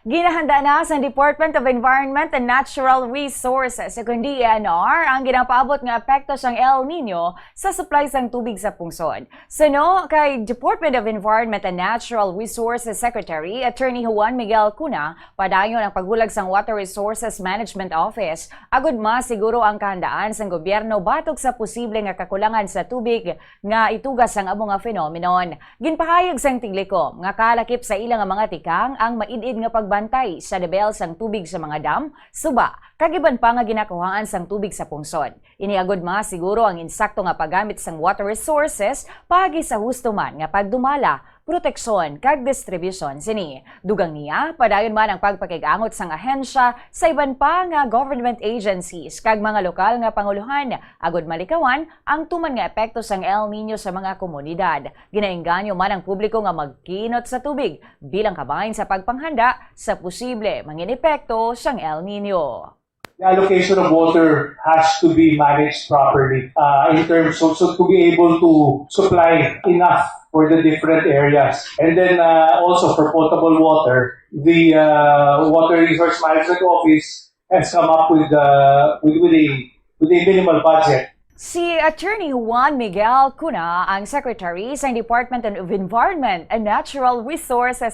Ginahanda na sa Department of Environment and Natural Resources kundi DENR ang ginapaabot nga epekto sang El Nino sa supply sang tubig sa pungsod. Sano kay Department of Environment and Natural Resources Secretary Attorney Juan Miguel Cuna padayon ang pagbulag sang Water Resources Management Office agud masiguro ang kahandaan sang gobyerno batok sa posible nga kakulangan sa tubig nga itugas ang amo nga phenomenon. Ginpahayag sang Tiglikom nga kalakip sa ilang mga tikang ang maid-id nga pagbantay sa level sang tubig sa mga dam, suba, kagiban pa nga ginakuhaan sang tubig sa pungsod. Iniagod siguro ang insakto nga paggamit sang water resources pagi sa husto man nga pagdumala, proteksyon kag distribution sini. Dugang niya, padayon man ang pagpakigangot sang ahensya sa iban pa nga government agencies kag mga lokal nga panguluhan agud malikawan ang tuman nga epekto sang El Nino sa mga komunidad. Ginaengganyo man ang publiko nga magkinot sa tubig bilang kabahin sa pagpanghanda sa posible mangin epekto sang El Nino. The allocation of water has to be managed properly in terms of so to be able to supply enough for the different areas. And then also for potable water, the Water Resource Management Office has come up with a minimal budget. Si Attorney Juan Miguel Cuna ang Secretary sa Department of Environment and Natural Resources